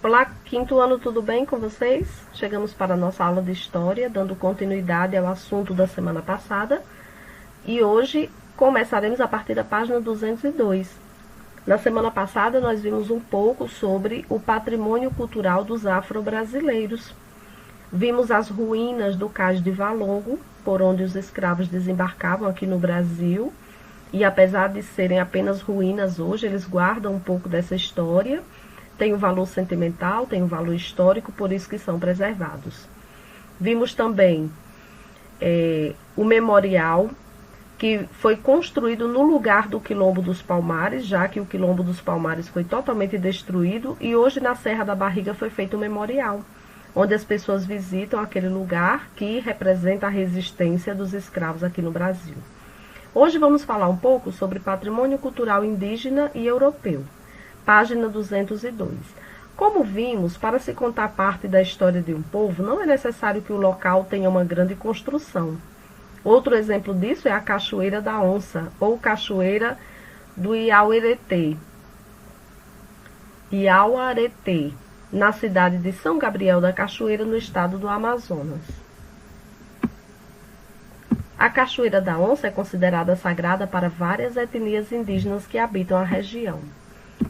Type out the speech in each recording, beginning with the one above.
Olá, quinto ano, tudo bem com vocês? Chegamos para a nossa aula de História, dando continuidade ao assunto da semana passada. E hoje começaremos a partir da página 202. Na semana passada nós vimos um pouco sobre o patrimônio cultural dos afro-brasileiros. Vimos as ruínas do Cais de Valongo, por onde os escravos desembarcavam aqui no Brasil. E apesar de serem apenas ruínas hoje, eles guardam um pouco dessa história. Tem um valor sentimental, tem um valor histórico, por isso que são preservados. Vimos também o memorial, que foi construído no lugar do Quilombo dos Palmares, já que o Quilombo dos Palmares foi totalmente destruído, e hoje na Serra da Barriga foi feito um memorial, onde as pessoas visitam aquele lugar que representa a resistência dos escravos aqui no Brasil. Hoje vamos falar um pouco sobre patrimônio cultural indígena e europeu. Página 202. Como vimos, para se contar parte da história de um povo, não é necessário que o local tenha uma grande construção. Outro exemplo disso é a Cachoeira da Onça, ou Cachoeira do Iauaretê, na cidade de São Gabriel da Cachoeira, no estado do Amazonas. A Cachoeira da Onça é considerada sagrada para várias etnias indígenas que habitam a região.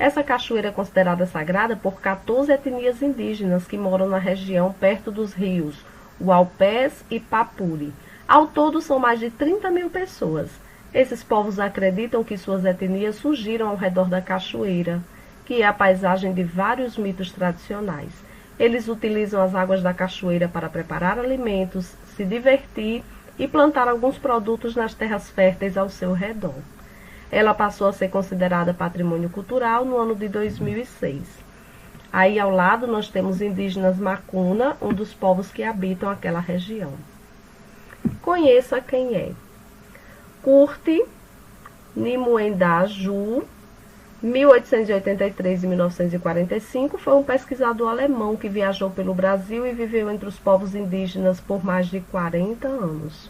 Essa cachoeira é considerada sagrada por 14 etnias indígenas que moram na região perto dos rios Uaupés e Papuri. Ao todo, são mais de 30 mil pessoas. Esses povos acreditam que suas etnias surgiram ao redor da cachoeira, que é a paisagem de vários mitos tradicionais. Eles utilizam as águas da cachoeira para preparar alimentos, se divertir e plantar alguns produtos nas terras férteis ao seu redor. Ela passou a ser considerada patrimônio cultural no ano de 2006. Aí ao lado nós temos indígenas Macuna, um dos povos que habitam aquela região. Conheça quem é. Curti Nimuendá Ju, 1883 e 1945, foi um pesquisador alemão que viajou pelo Brasil e viveu entre os povos indígenas por mais de 40 anos.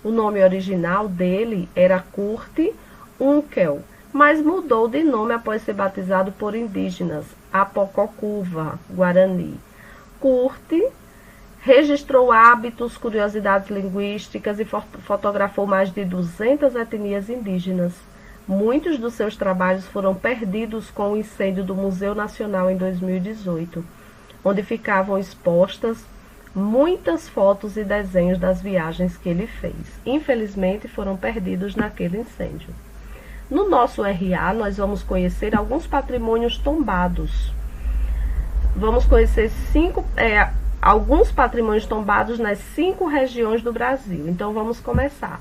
O nome original dele era Curti Unkel, mas mudou de nome após ser batizado por indígenas, Apococuva, Guarani. Curti registrou hábitos, curiosidades linguísticas e fotografou mais de 200 etnias indígenas. Muitos dos seus trabalhos foram perdidos com o incêndio do Museu Nacional em 2018, onde ficavam expostas muitas fotos e desenhos das viagens que ele fez. Infelizmente, foram perdidos naquele incêndio. No nosso RA, nós vamos conhecer alguns patrimônios tombados. Vamos conhecer alguns patrimônios tombados nas 5 regiões do Brasil. Então, vamos começar.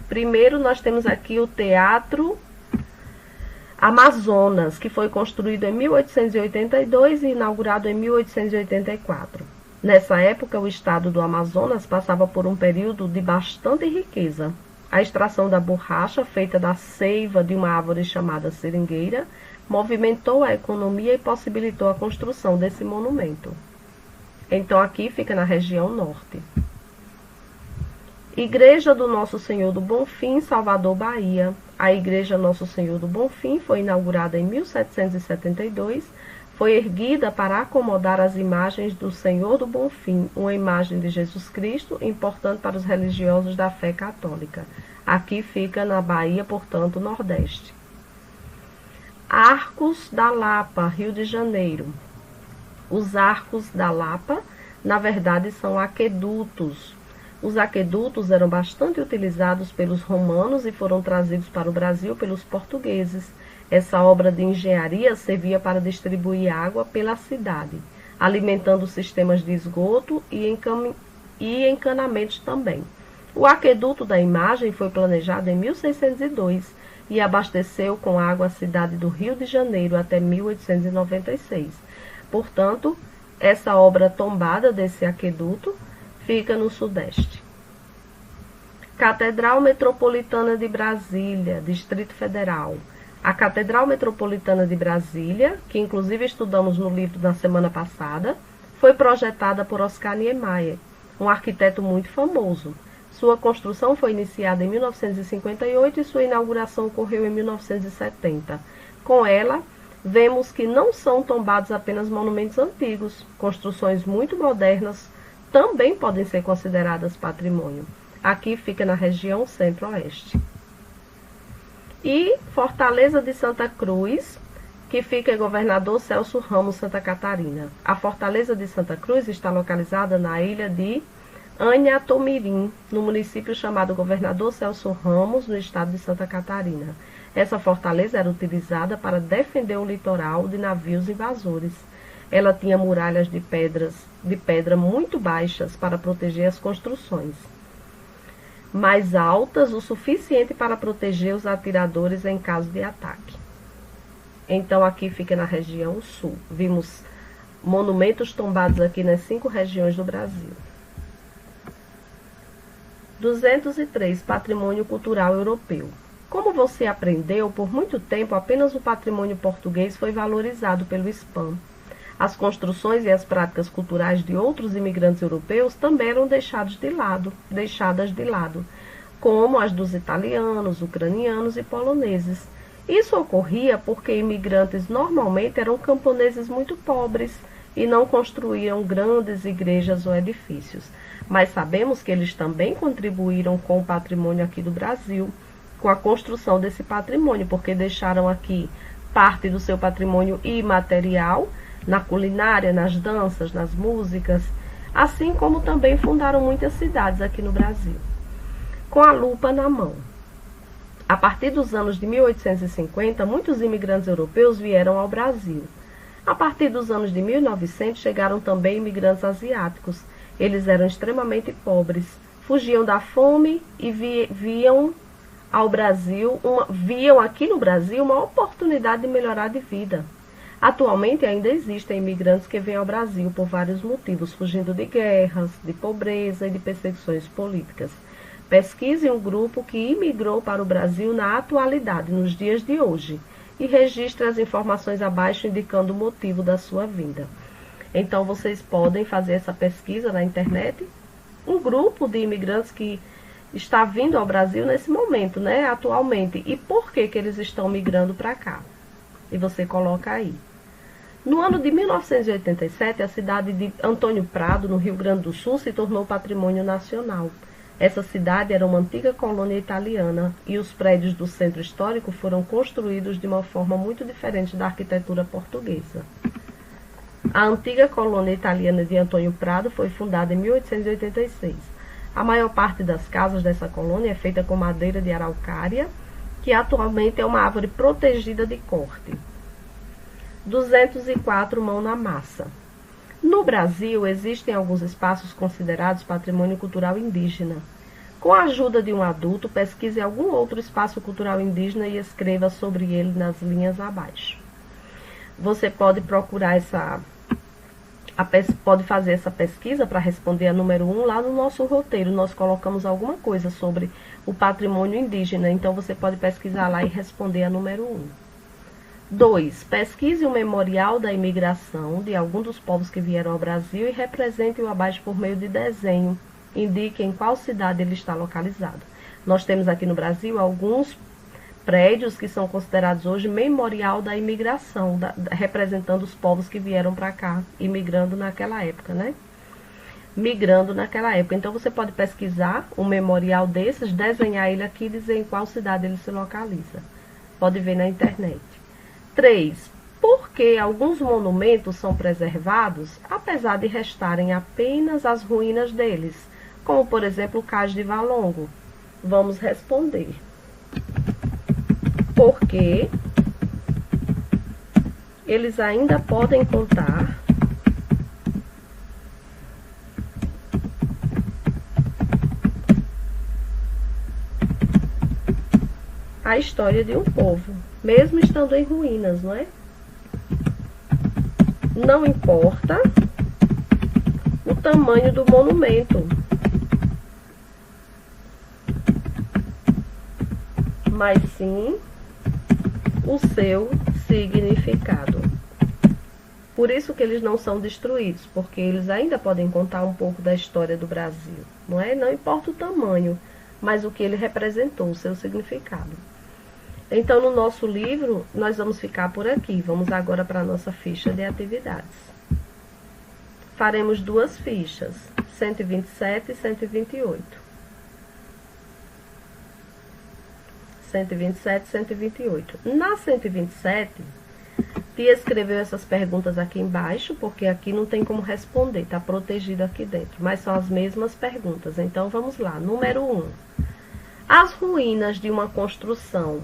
Primeiro, nós temos aqui o Teatro Amazonas, que foi construído em 1882 e inaugurado em 1884. Nessa época, o estado do Amazonas passava por um período de bastante riqueza. A extração da borracha, feita da seiva de uma árvore chamada seringueira, movimentou a economia e possibilitou a construção desse monumento. Então, aqui fica na região norte. Igreja do Nosso Senhor do Bonfim, Salvador, Bahia. A Igreja Nosso Senhor do Bonfim foi inaugurada em 1772. Foi erguida para acomodar as imagens do Senhor do Bonfim, uma imagem de Jesus Cristo, importante para os religiosos da fé católica. Aqui fica na Bahia, portanto, Nordeste. Arcos da Lapa, Rio de Janeiro. Os Arcos da Lapa, na verdade, são aquedutos. Os aquedutos eram bastante utilizados pelos romanos e foram trazidos para o Brasil pelos portugueses. Essa obra de engenharia servia para distribuir água pela cidade, alimentando sistemas de esgoto e encanamentos também. O aqueduto da imagem foi planejado em 1602 e abasteceu com água a cidade do Rio de Janeiro até 1896. Portanto, essa obra tombada desse aqueduto fica no Sudeste. Catedral Metropolitana de Brasília, Distrito Federal. A Catedral Metropolitana de Brasília, que inclusive estudamos no livro da semana passada, foi projetada por Oscar Niemeyer, um arquiteto muito famoso. Sua construção foi iniciada em 1958 e sua inauguração ocorreu em 1970. Com ela, vemos que não são tombados apenas monumentos antigos, construções muito modernas também podem ser consideradas patrimônio. Aqui fica na região centro-oeste. E Fortaleza de Santa Cruz, que fica em Governador Celso Ramos, Santa Catarina. A Fortaleza de Santa Cruz está localizada na ilha de Anhatomirim, no município chamado Governador Celso Ramos, no estado de Santa Catarina. Essa fortaleza era utilizada para defender o litoral de navios invasores. Ela tinha muralhas de pedra muito baixas para proteger as construções, mais altas o suficiente para proteger os atiradores em caso de ataque. Então aqui fica na região sul. Vimos monumentos tombados aqui nas 5 regiões do Brasil. 203. Patrimônio cultural europeu. Como você aprendeu, por muito tempo apenas o patrimônio português foi valorizado pelo SPAM. As construções e as práticas culturais de outros imigrantes europeus também eram deixadas de lado, como as dos italianos, ucranianos e poloneses. Isso ocorria porque imigrantes normalmente eram camponeses muito pobres e não construíam grandes igrejas ou edifícios. Mas sabemos que eles também contribuíram com o patrimônio aqui do Brasil, com a construção desse patrimônio, porque deixaram aqui parte do seu patrimônio imaterial, na culinária, nas danças, nas músicas, assim como também fundaram muitas cidades aqui no Brasil. Com a lupa na mão. A partir dos anos de 1850, muitos imigrantes europeus vieram ao Brasil. A partir dos anos de 1900, chegaram também imigrantes asiáticos. Eles eram extremamente pobres, fugiam da fome e viam aqui no Brasil uma oportunidade de melhorar de vida. Atualmente ainda existem imigrantes que vêm ao Brasil por vários motivos, fugindo de guerras, de pobreza e de perseguições políticas. Pesquise um grupo que imigrou para o Brasil na atualidade, nos dias de hoje, e registre as informações abaixo indicando o motivo da sua vinda. Então vocês podem fazer essa pesquisa na internet. Um grupo de imigrantes que está vindo ao Brasil nesse momento, né, atualmente. E por que eles estão migrando para cá? E você coloca aí. No ano de 1987, a cidade de Antônio Prado, no Rio Grande do Sul, se tornou patrimônio nacional. Essa cidade era uma antiga colônia italiana e os prédios do centro histórico foram construídos de uma forma muito diferente da arquitetura portuguesa. A antiga colônia italiana de Antônio Prado foi fundada em 1886. A maior parte das casas dessa colônia é feita com madeira de araucária, que atualmente é uma árvore protegida de corte. 204. Mão na massa. No Brasil, existem alguns espaços considerados patrimônio cultural indígena. Com a ajuda de um adulto, pesquise algum outro espaço cultural indígena e escreva sobre ele nas linhas abaixo. Você pode procurar pode fazer essa pesquisa para responder a número 1 lá no nosso roteiro. Nós colocamos alguma coisa sobre o patrimônio indígena, então você pode pesquisar lá e responder a número 1. 2. Pesquise o memorial da imigração de algum dos povos que vieram ao Brasil e represente-o abaixo por meio de desenho. Indique em qual cidade ele está localizado. Nós temos aqui no Brasil alguns prédios que são considerados hoje memorial da imigração, representando os povos que vieram para cá, imigrando naquela época, né? Migrando naquela época. Então você pode pesquisar um memorial desses, desenhar ele aqui e dizer em qual cidade ele se localiza. Pode ver na internet. 3. Por que alguns monumentos são preservados, apesar de restarem apenas as ruínas deles? Como, por exemplo, o Cais de Valongo. Vamos responder. Porque eles ainda podem contar a história de um povo, mesmo estando em ruínas, não é? Não importa o tamanho do monumento, mas sim o seu significado. Por isso que eles não são destruídos, porque eles ainda podem contar um pouco da história do Brasil, não é? Não importa o tamanho, mas o que ele representou, o seu significado. Então, no nosso livro, nós vamos ficar por aqui. Vamos agora para a nossa ficha de atividades. Faremos duas fichas, 127 e 128. 127 e 128. Na 127, Tia escreveu essas perguntas aqui embaixo, porque aqui não tem como responder, está protegido aqui dentro. Mas são as mesmas perguntas. Então, vamos lá. Número 1. As ruínas de uma construção,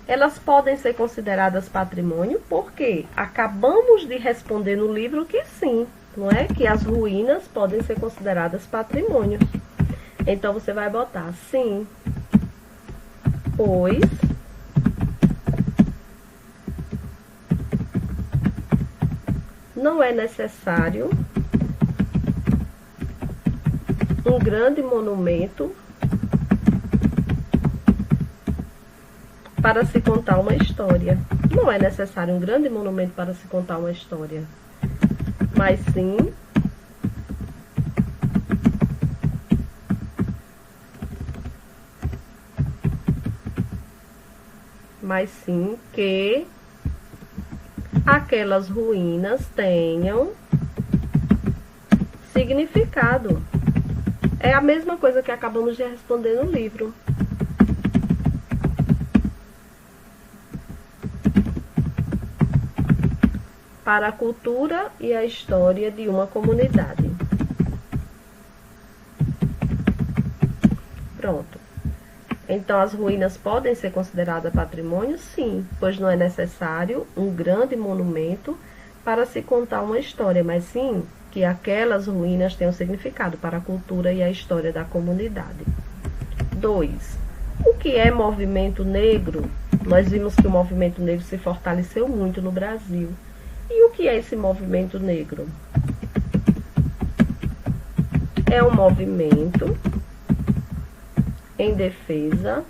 elas podem ser consideradas patrimônio? Porque acabamos de responder no livro que sim, não é? Que as ruínas podem ser consideradas patrimônio. Então, você vai botar sim, pois não é necessário um grande monumento para se contar uma história. Não é necessário um grande monumento para se contar uma história, mas sim que aquelas ruínas tenham significado. É a mesma coisa que acabamos de responder no livro. Para a cultura e a história de uma comunidade. Pronto. Então, as ruínas podem ser consideradas patrimônio? Sim, pois não é necessário um grande monumento para se contar uma história, mas sim que aquelas ruínas tenham significado para a cultura e a história da comunidade. 2. O que é movimento negro? Nós vimos que o movimento negro se fortaleceu muito no Brasil. E o que é esse movimento negro? É um movimento em defesa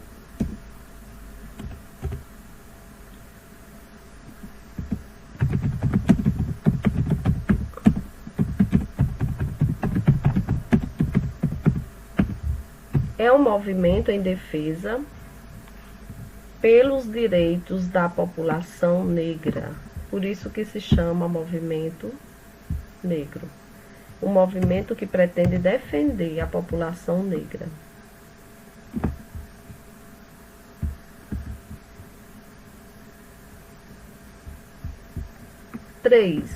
pelos direitos da população negra. Por isso que se chama movimento negro. Um movimento que pretende defender a população negra. 3.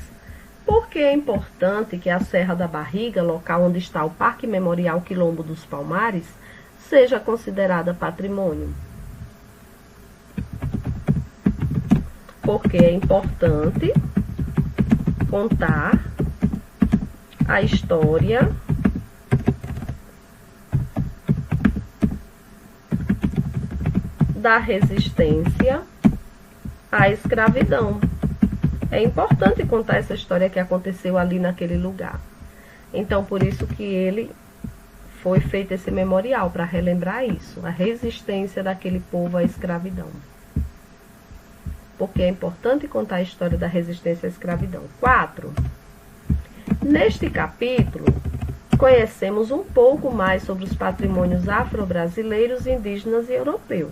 Por que é importante que a Serra da Barriga, local onde está o Parque Memorial Quilombo dos Palmares, seja considerada patrimônio? Porque é importante contar a história da resistência à escravidão. É importante contar essa história que aconteceu ali naquele lugar. Então, por isso que ele foi feito esse memorial, para relembrar isso, a resistência daquele povo à escravidão. Porque é importante contar a história da resistência à escravidão. 4. Neste capítulo, conhecemos um pouco mais sobre os patrimônios afro-brasileiros, indígenas e europeu,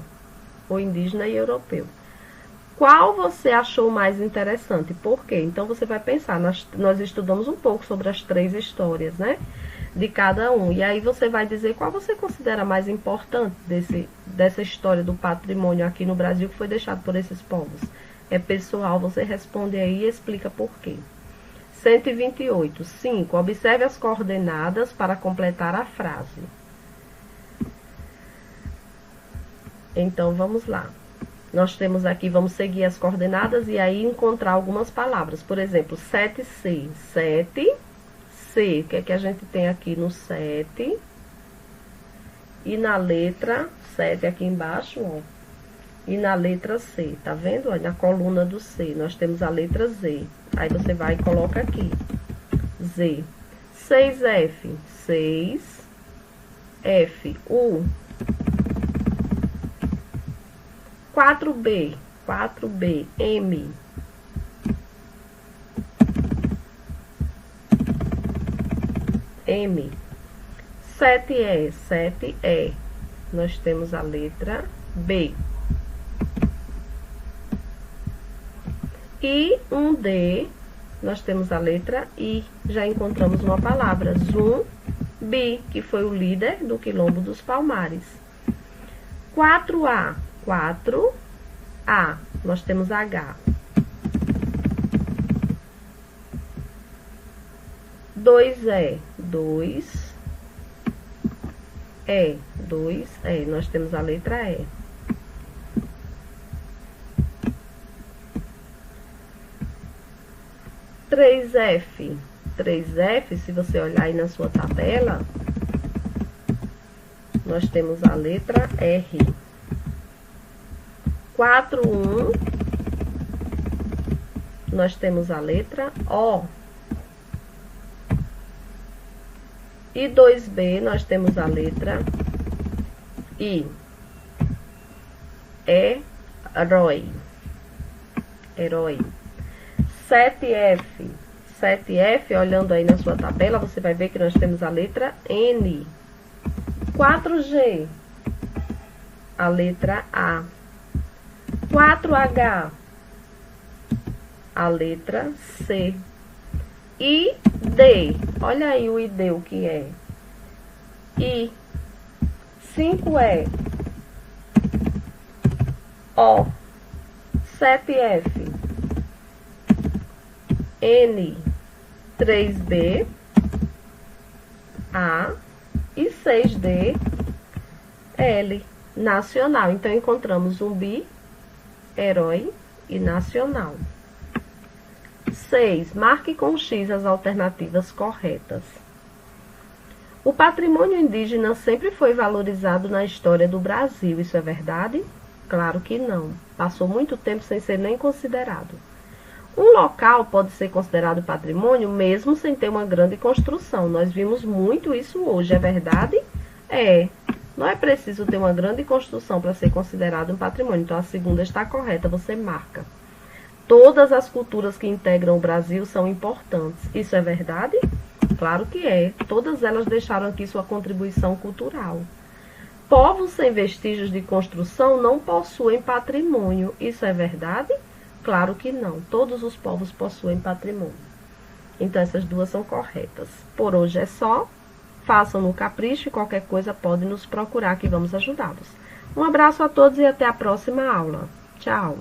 ou indígena e europeu. Qual você achou mais interessante? Por quê? Então, você vai pensar, nós estudamos um pouco sobre as 3 histórias, né? De cada um. E aí você vai dizer qual você considera mais importante dessa história do patrimônio aqui no Brasil que foi deixado por esses povos. É pessoal, você responde aí e explica por quê. 128. 5. Observe as coordenadas para completar a frase. Então, vamos lá. Nós temos aqui, vamos seguir as coordenadas e aí encontrar algumas palavras. Por exemplo, 7C. 7C. O que é que a gente tem aqui no 7? E na letra 7 aqui embaixo, ó. E na letra C, tá vendo? Na coluna do C, nós temos a letra Z. Aí você vai e coloca aqui. Z. 6F. 6F. U. 4B. 4B. M. M. 7E. 7E. Nós temos a letra B. E um D, nós temos a letra I. Já encontramos uma palavra, Zumbi, que foi o líder do Quilombo dos Palmares. 4A, 4A, nós temos H. 2E, 2E, nós temos a letra E. 3F, 3F, se você olhar aí na sua tabela, nós temos a letra R. 4-1, nós temos a letra O. E 2B, nós temos a letra I. Herói. Herói. 7F. 7F, olhando aí na sua tabela, você vai ver que nós temos a letra N. 4G, a letra A. 4H, a letra C. E D, olha aí o ID, o que é? I. 5E. O. 7F. N. 3B. A. E 6D. L. Nacional. Então, encontramos zumbi, herói e nacional. 6. Marque com X as alternativas corretas. O patrimônio indígena sempre foi valorizado na história do Brasil. Isso é verdade? Claro que não. Passou muito tempo sem ser nem considerado. Um local pode ser considerado patrimônio mesmo sem ter uma grande construção. Nós vimos muito isso hoje. É verdade? É. Não é preciso ter uma grande construção para ser considerado um patrimônio. Então, a segunda está correta. Você marca. Todas as culturas que integram o Brasil são importantes. Isso é verdade? Claro que é. Todas elas deixaram aqui sua contribuição cultural. Povos sem vestígios de construção não possuem patrimônio. Isso é verdade? Claro que não. Todos os povos possuem patrimônio. Então, essas duas são corretas. Por hoje é só. Façam no capricho e qualquer coisa pode nos procurar que vamos ajudá-los. Um abraço a todos e até a próxima aula. Tchau!